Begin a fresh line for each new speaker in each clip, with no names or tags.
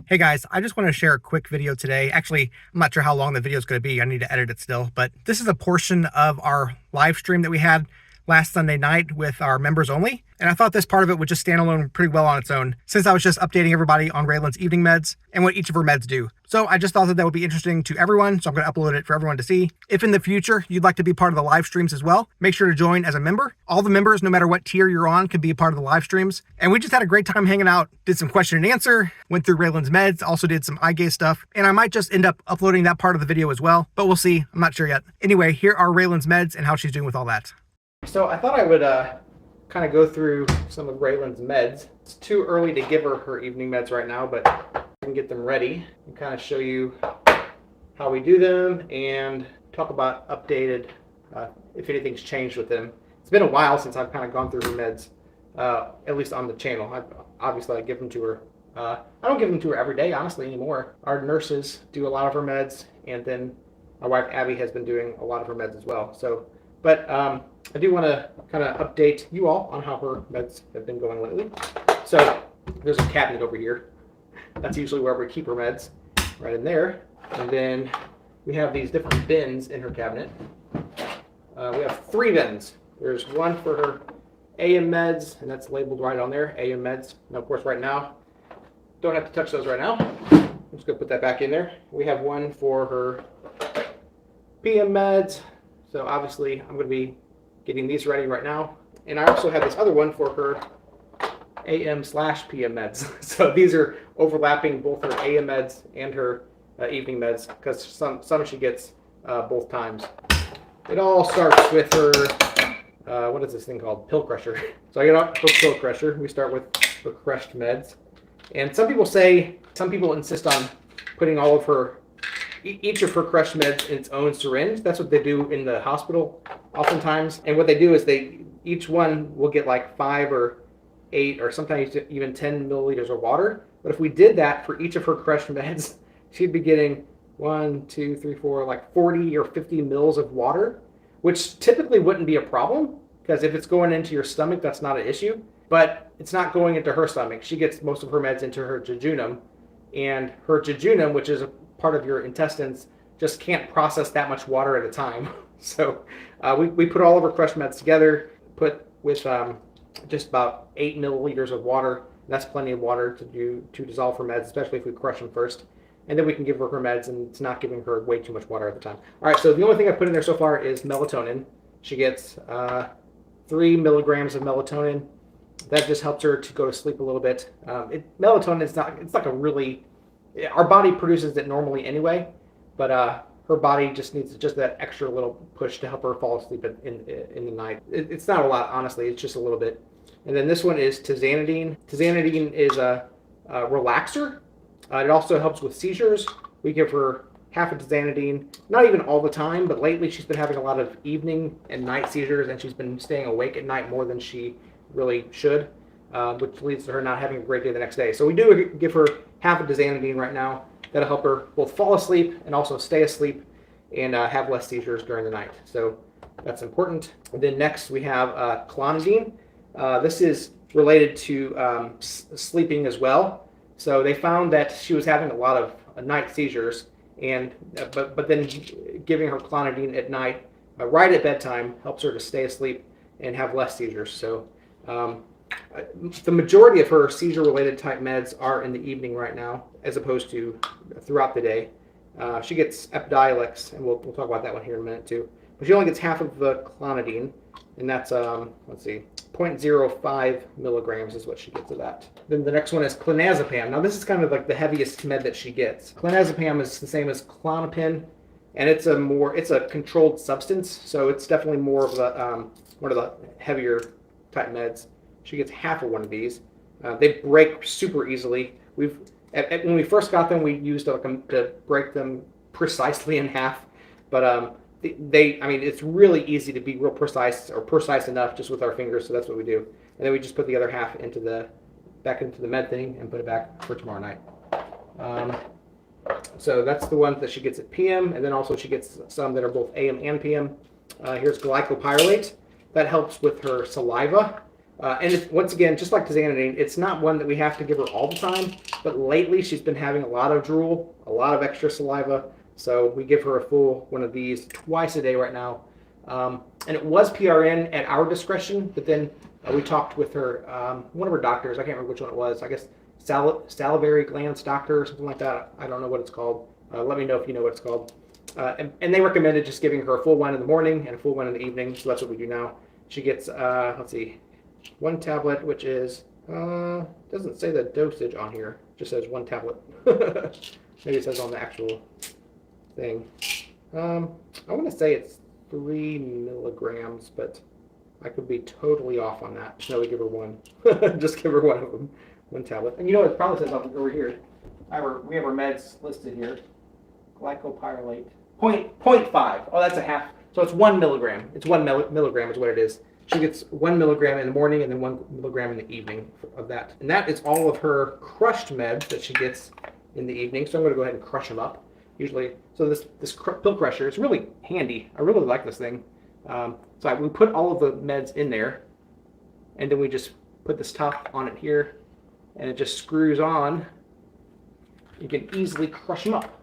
Hey guys, I just want to share a quick video today. Actually, I'm not sure how long the video is going to be. I need to edit it still, but this is a portion of our live stream that we had last Sunday night with our members only. And I thought this part of it would just stand alone pretty well on its own, since I was just updating everybody on Raelynn's evening meds and what each of her meds do. So I just thought that would be interesting to everyone, so I'm going to upload it for everyone to see. If in the future you'd like to be part of the live streams as well, make sure to join as a member. All the members, no matter what tier you're on, can be a part of the live streams. And we just had a great time hanging out, did some question and answer, went through Raelynn's meds, also did some eye gaze stuff, and I might just end up uploading that part of the video as well, but we'll see. I'm not sure yet. Anyway, here are Raelynn's meds and how she's doing with all that. So I thought I would kind of go through some of Raelynn's meds. It's too early to give her her evening meds right now, but I can get them ready and kind of show you how we do them and talk about updated, if anything's changed with them. It's been a while since I've kind of gone through her meds, at least on the channel. Obviously, I give them to her. I don't give them to her every day, honestly, anymore. Our nurses do a lot of her meds, and then my wife Abby has been doing a lot of her meds as well. But I do want to kind of update you all on how her meds have been going lately. So there's a cabinet over here. That's usually where we keep her meds, right in there. And then we have these different bins in her cabinet. We have 3 bins. There's one for her AM meds, and that's labeled right on there, AM meds. Now, of course, right now, don't have to touch those right now. I'm just going to put that back in there. We have one for her PM meds. So obviously, I'm going to be getting these ready right now. And I also have this other one for her AM/PM meds. So these are overlapping both her AM meds and her evening meds, because some she gets both times. It all starts with her, what is this thing called? Pill crusher. So I get out her pill crusher. We start with her crushed meds. And some people insist on putting all of her, each of her crushed meds in its own syringe. That's what they do in the hospital oftentimes. And what they do is each one will get like 5 or 8 or sometimes even 10 milliliters of water. But if we did that for each of her crushed meds, she'd be getting 1, 2, 3, 4, like 40 or 50 mils of water, which typically wouldn't be a problem, because if it's going into your stomach, that's not an issue. But it's not going into her stomach. She gets most of her meds into her jejunum, and her jejunum, which is a part of your intestines, just can't process that much water at a time. So we put all of our crushed meds together, put with just about 8 milliliters of water. That's plenty of water to dissolve her meds, especially if we crush them first. And then we can give her meds, and it's not giving her way too much water at the time. All right, so the only thing I put in there so far is melatonin. She gets 3 milligrams of melatonin. That just helps her to go to sleep a little bit. Melatonin is it's like a really, our body produces it normally anyway, but her body just needs just that extra little push to help her fall asleep in the night. It's not a lot, honestly. It's just a little bit. And then this one is tizanidine. Tizanidine is a relaxer. It also helps with seizures. We give her half a tizanidine, not even all the time, but lately she's been having a lot of evening and night seizures, and she's been staying awake at night more than she really should, which leads to her not having a great day the next day. So we do give her half a tizanidine right now. That'll help her both fall asleep and also stay asleep and have less seizures during the night. So that's important. And then next we have clonidine. This is related to sleeping as well. So they found that she was having a lot of night seizures, and but then giving her clonidine at night, right at bedtime, helps her to stay asleep and have less seizures. So the majority of her seizure-related type meds are in the evening right now, as opposed to throughout the day. She gets Epidiolex, and we'll talk about that one here in a minute too. But she only gets half of the clonidine, and that's, let's see, 0.05 milligrams is what she gets of that. Then the next one is clonazepam. Now this is kind of like the heaviest med that she gets. Clonazepam is the same as Klonopin, and it's a controlled substance, so it's definitely more of one of the heavier type meds. She gets half of one of these. They break super easily. When we first got them, we used to break them precisely in half, but it's really easy to be real precise, or precise enough just with our fingers, so that's what we do. And then we just put the other half back into the med thing and put it back for tomorrow night. So that's the one that she gets at PM, and then also she gets some that are both AM and PM. Here's glycopyrrolate. That helps with her saliva. Once again, just like tizanidine, it's not one that we have to give her all the time, but lately she's been having a lot of drool, a lot of extra saliva, so we give her a full one of these twice a day right now. And it was PRN at our discretion, but then we talked with her, one of her doctors, I can't remember which one it was, I guess salivary glands doctor or something like that. I don't know what it's called. Let me know if you know what it's called. And they recommended just giving her a full one in the morning and a full one in the evening, so that's what we do now. She gets, let's see, one tablet, which is, doesn't say the dosage on here, it just says one tablet. Maybe it says on the actual thing. I want to say it's 3 milligrams, but I could be totally off on that. No, we give her one. Just give her one of them, one tablet. And you know, it probably says over here. We have our meds listed here. Glycopyrrolate, 0.5. Oh, that's a half. So it's 1 milligram. It's 1 milligram is what it is. She gets 1 milligram in the morning and then 1 milligram in the evening of that. And that is all of her crushed meds that she gets in the evening. So I'm going to go ahead and crush them up. Usually, so this pill crusher is really handy. I really like this thing. We put all of the meds in there, and then we just put this top on it here, and it just screws on. You can easily crush them up.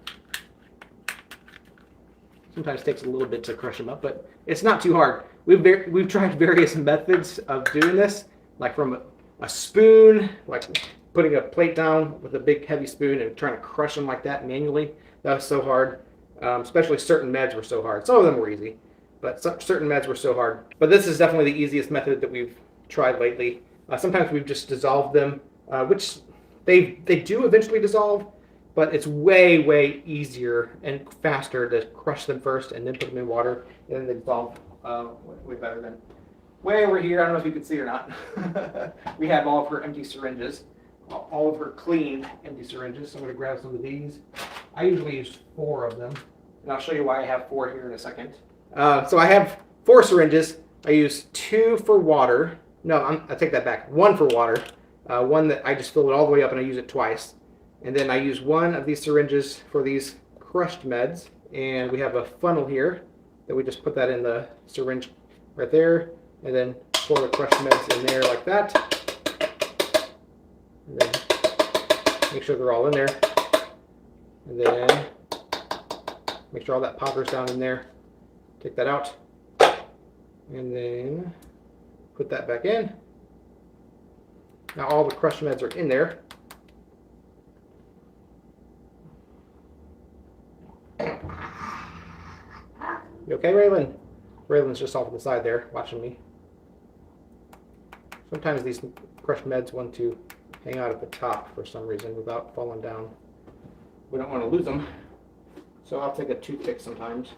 Sometimes it takes a little bit to crush them up, but it's not too hard. We've tried various methods of doing this, like from a spoon, like putting a plate down with a big heavy spoon and trying to crush them like that manually. That was so hard. Especially certain meds were so hard. Some of them were easy, but certain meds were so hard. But this is definitely the easiest method that we've tried lately. Sometimes we've just dissolved them, which they do eventually dissolve, but it's way, way easier and faster to crush them first and then put them in water, and then they dissolve way better than. Way over here, I don't know if you can see or not, we have all of her empty syringes, all of her clean empty syringes. So I'm going to grab some of these. I usually use 4 of them, and I'll show you why I have 4 here in a second. So I have 4 syringes. I use 2 for water. No, I take that back. 1 for water. One that I just fill it all the way up and I use it twice. And then I use 1 of these syringes for these crushed meds. And we have a funnel here that we just put that in the syringe right there. And then pour the crushed meds in there like that. And then make sure they're all in there. And then make sure all that powder's down in there. Take that out. And then put that back in. Now all the crushed meds are in there. You okay, Raelynn? Raylan's just off to the side there, watching me. Sometimes these crushed meds want to hang out at the top for some reason without falling down. We don't want to lose them, so I'll take a toothpick sometimes.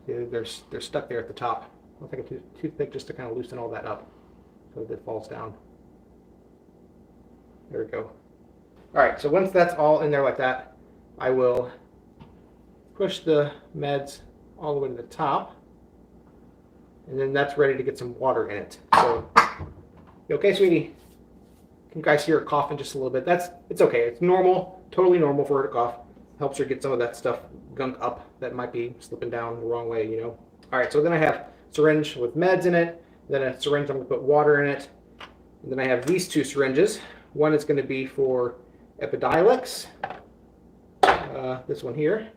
See, they're stuck there at the top. I'll take a toothpick just to kind of loosen all that up so that it falls down. There we go. All right, so once that's all in there like that, I will push the meds all the way to the top, and then that's ready to get some water in it. So, you okay, sweetie? Can you guys hear her coughing just a little bit? It's okay. It's normal, totally normal for her to cough. Helps her get some of that stuff gunk up that might be slipping down the wrong way, you know. All right, so then I have a syringe with meds in it, then a syringe I'm going to put water in it, and then I have these 2 syringes. One is going to be for Epidiolex. This one here,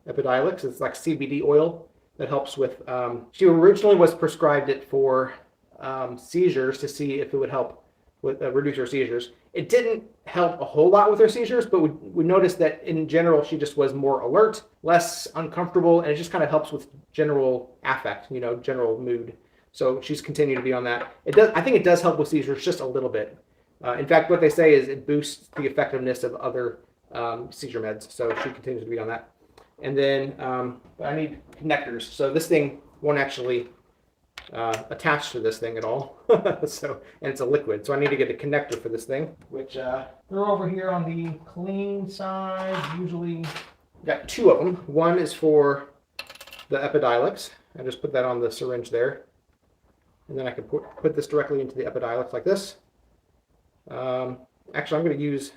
Epidiolex, it's like CBD oil that helps with, she originally was prescribed it for seizures to see if it would help with reduce her seizures. It didn't help a whole lot with her seizures, but we noticed that in general she just was more alert, less uncomfortable, and it just kind of helps with general affect, you know, general mood. So she's continued to be on that. I think it does help with seizures just a little bit. In fact, what they say is it boosts the effectiveness of other seizure meds, so she continues to be on that. And then I need connectors, so this thing won't actually attach to this thing at all. And it's a liquid, so I need to get a connector for this thing, which they're over here on the clean side. Usually got 2 of them. One is for the Epidiolex. I just put that on the syringe there, and then I can put this directly into the Epidiolex like this. Actually, I'm going to use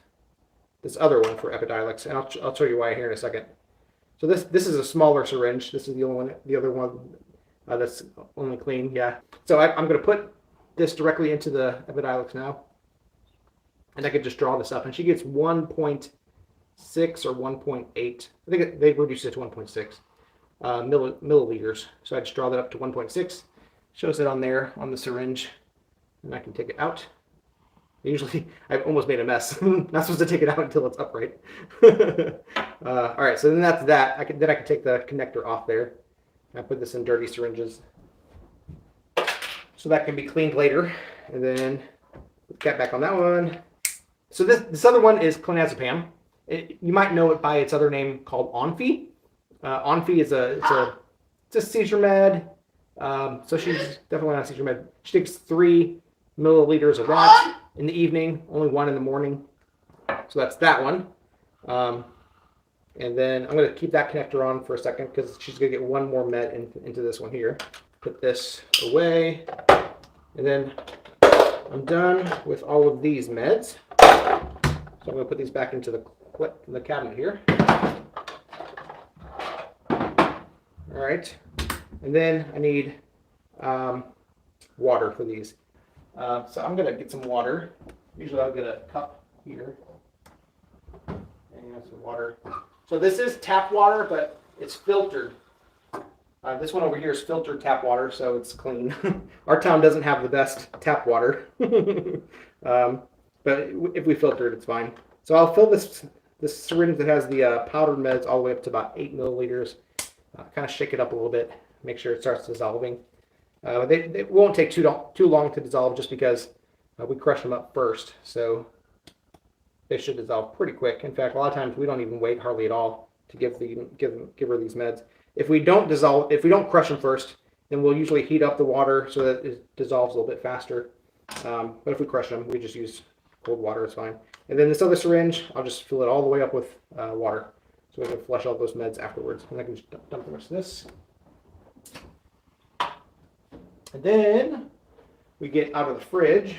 this other one for Epidiolex, and I'll show you why here in a second. So this is a smaller syringe. This is the only one, the other one that's only clean. Yeah. So I'm going to put this directly into the Epidiolex now, and I could just draw this up, and she gets 1.6 or 1.8. I think they reduced it to 1.6 milliliters. So I just draw that up to 1.6. Shows it on there on the syringe, and I can take it out. Usually, I've almost made a mess. Not supposed to take it out until it's upright. All right, so then that's that. I can take the connector off there. I put this in dirty syringes, so that can be cleaned later. And then put the cap back on that one. So this other one is clonazepam. You might know it by its other name called Onfi. Onfi is it's a seizure med. So she's definitely on a seizure med. She takes 3 milliliters of that in the evening, only 1 in the morning. So that's that one. And then I'm going to keep that connector on for a second because she's going to get one more med into this one here. Put this away. And then I'm done with all of these meds. So I'm going to put these back into the cabinet here. All right. And then I need water for these. So I'm going to get some water. Usually I'll get a cup here. And some water. So this is tap water, but it's filtered. This one over here is filtered tap water, so it's clean. Our town doesn't have the best tap water. But if we filter it, it's fine. So I'll fill this syringe that has the powdered meds all the way up to about 8 milliliters. Kind of shake it up a little bit, make sure it starts dissolving. They won't take too long to dissolve just because we crush them up first. So they should dissolve pretty quick. In fact, a lot of times we don't even wait hardly at all to give her these meds. If we don't crush them first, then we'll usually heat up the water so that it dissolves a little bit faster. But if we crush them, we just use cold water, it's fine. And then this other syringe, I'll just fill it all the way up with water so we can flush all those meds afterwards. And I can just dump the rest of this. And then we get out of the fridge.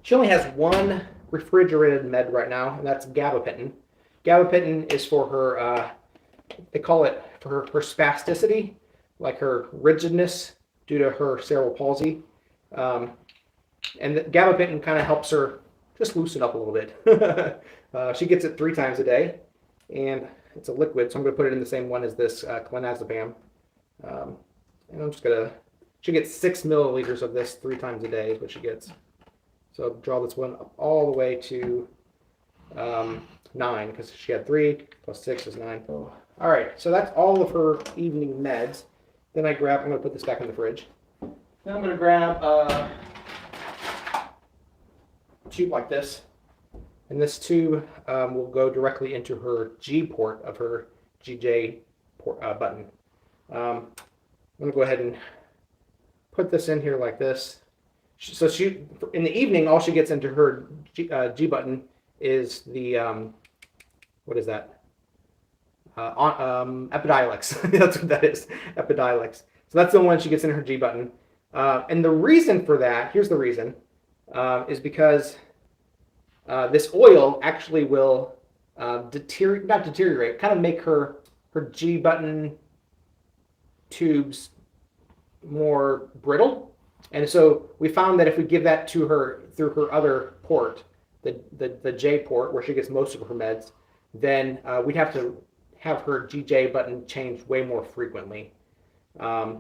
She only has one refrigerated med right now, and that's gabapentin. Gabapentin is for her, they call it for her spasticity, like her rigidness due to her cerebral palsy. And the gabapentin kind of helps her just loosen up a little bit. She gets it 3 times a day, and it's a liquid, so I'm going to put it in the same one as this clonazepam. And I'm just going to, she gets 6 milliliters of this 3 times a day is what she gets. So draw this one up all the way to 9, because she had 3 plus 6 is 9. All right, so that's all of her evening meds. Then I'm going to put this back in the fridge. Then I'm going to grab a tube like this. And this tube will go directly into her G port of her GJ port, button. I'm going to go ahead and put this in here like this. So she, in the evening, all she gets into her G button is the, what is that? Epidiolex. That's what that is, Epidiolex. So that's the one she gets in her G button. And the reason for that, here's the reason, is because this oil actually will not deteriorate, kind of make her G button tubes more brittle. And so we found that if we give that to her through her other port, the J port, where she gets most of her meds, then we'd have to have her GJ button changed way more frequently. Okay,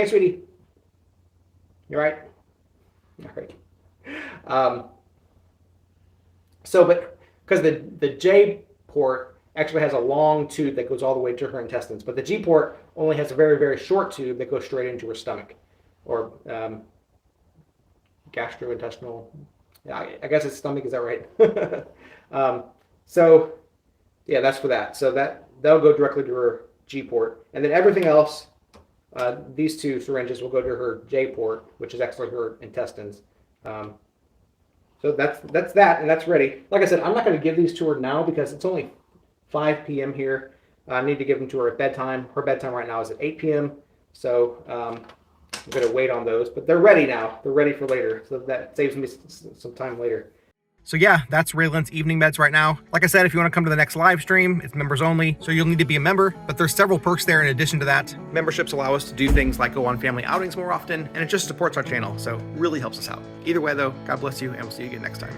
sweetie? You all right? All right. So, but because the J port actually has a long tube that goes all the way to her intestines, but the G port only has a very, very short tube that goes straight into her stomach, or gastrointestinal. Yeah, I guess it's stomach. Is that right? So, yeah, that's for that. So that'll go directly to her G port, and then everything else, these 2 syringes will go to her J port, which is actually her intestines. So that's that, and that's ready. Like I said, I'm not going to give these to her now because it's only 5 p.m. here. I need to give them to her at bedtime. Her bedtime right now is at 8 p.m. So I'm going to wait on those, but they're ready now. They're ready for later, so that saves me some time later. So yeah, that's Raylynn's evening meds right now. Like I said, if you want to come to the next live stream, it's members only, so you'll need to be a member, but there's several perks there in addition to that. Memberships allow us to do things like go on family outings more often, and it just supports our channel, so really helps us out. Either way though, God bless you, and we'll see you again next time.